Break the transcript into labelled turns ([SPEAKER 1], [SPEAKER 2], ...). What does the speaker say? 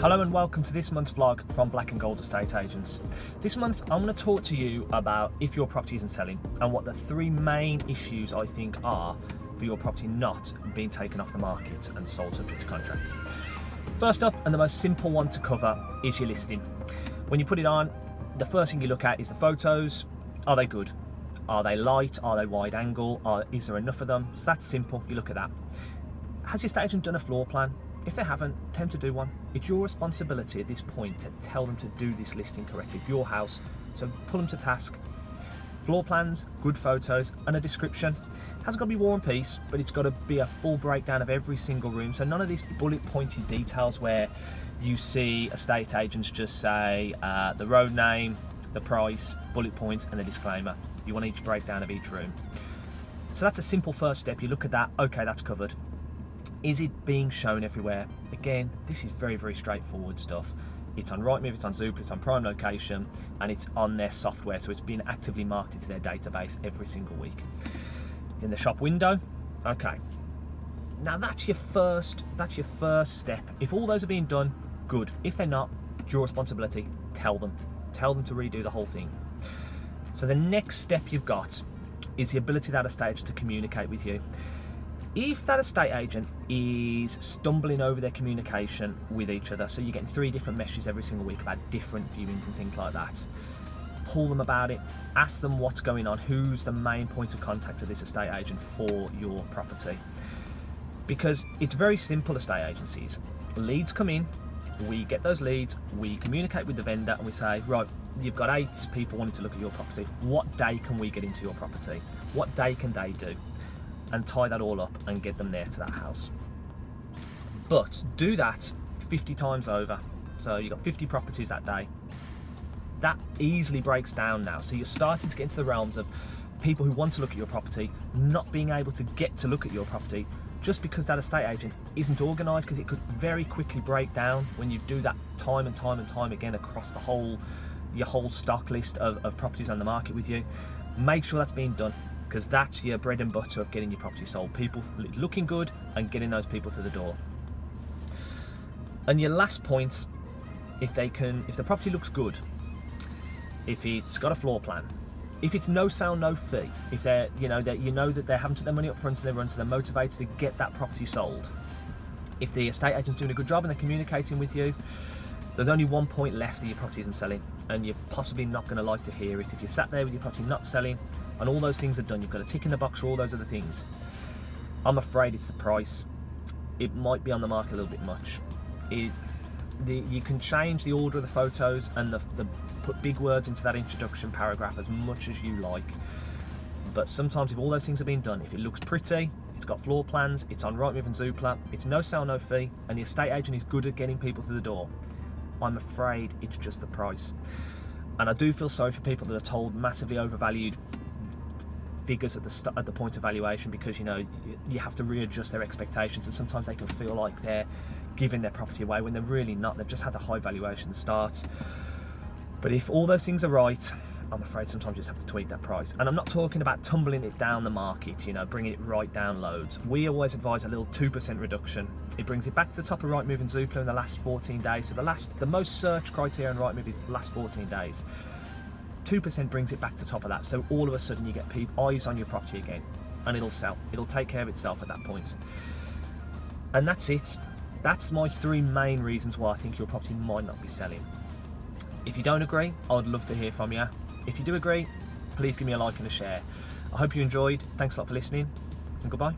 [SPEAKER 1] Hello and welcome to this month's vlog from Black and Gold Estate Agents. This month I'm going to talk to you about if your property isn't selling and what the three main issues I think are for your property not being taken off the market and sold subject to contract. First up, and the most simple one to cover, is your listing. When you put it on, the first thing you look at is the photos. Are they good? Are they light? Are they wide angle? Is there enough of them? So that's simple, you look at that. Has your estate agent done a floor plan? If they haven't, tell them to do one. It's your responsibility at this point to tell them to do this listing correctly. It's your house, so pull them to task. Floor plans, good photos, and a description. Hasn't got to be War and Peace, but it's got to be a full breakdown of every single room. So none of these bullet pointed details where you see estate agents just say the road name, the price, bullet points, and a disclaimer. You want each breakdown of each room. So that's a simple first step. You look at that, okay, that's covered. Is it being shown everywhere? Again, this is very, very straightforward stuff. It's on Rightmove, it's on Zoopla, it's on prime location, and it's on their software, so it's being actively marketed to their database every single week. It's in the shop window. Okay. Now that's your first step. If all those are being done, good. If they're not, it's your responsibility. Tell them. Tell them to redo the whole thing. So the next step you've got is the ability of that estate agent to communicate with you. If that estate agent is stumbling over their communication with each other, so you're getting 3 different messages every single week about different viewings and things like that, pull them about it, ask them what's going on, who's the main point of contact of this estate agent for your property. Because it's very simple, estate agencies. Leads come in, we get those leads, we communicate with the vendor and we say, right, you've got 8 people wanting to look at your property. What day can we get into your property? What day can they do? And tie that all up and get them there to that house. But do that 50 times over. So you've got 50 properties that day. That easily breaks down now. So you're starting to get into the realms of people who want to look at your property not being able to get to look at your property just because that estate agent isn't organised, because it could very quickly break down when you do that time and time and time again across your whole stock list of properties on the market with you. Make sure that's being done, because that's your bread and butter of getting your property sold. People looking good and getting those people to the door. And your last point, if the property looks good, if it's got a floor plan, if it's no sale, no fee, if that you know that they're having to their money up front and they run, so they're motivated to get that property sold. If the estate agent's doing a good job and they're communicating with you, there's only one point left that your property isn't selling, and you're possibly not going to like to hear it. If you're sat there with your property not selling and all those things are done, you've got a tick in the box for all those other things, I'm afraid it's the price. It might be on the market a little bit much. You can change the order of the photos and put big words into that introduction paragraph as much as you like, but sometimes if all those things are being done, if it looks pretty, it's got floor plans, it's on Rightmove and Zoopla, it's no sale, no fee, and the estate agent is good at getting people through the door, I'm afraid it's just the price. And I do feel sorry for people that are told massively overvalued figures at the point of valuation, because you have to readjust their expectations, and sometimes they can feel like they're giving their property away when they're really not. They've just had a high valuation start. But if all those things are right, I'm afraid sometimes you just have to tweak that price. And I'm not talking about tumbling it down the market, bringing it right down loads. We always advise a little 2% reduction. It brings it back to the top of Rightmove and Zoopla in the last 14 days. So the most search criteria on Rightmove is the last 14 days. 2% brings it back to the top of that. So all of a sudden you get eyes on your property again, and it'll sell. It'll take care of itself at that point. And that's it. That's my 3 main reasons why I think your property might not be selling. If you don't agree, I'd love to hear from you. If you do agree, please give me a like and a share. I hope you enjoyed. Thanks a lot for listening, and goodbye.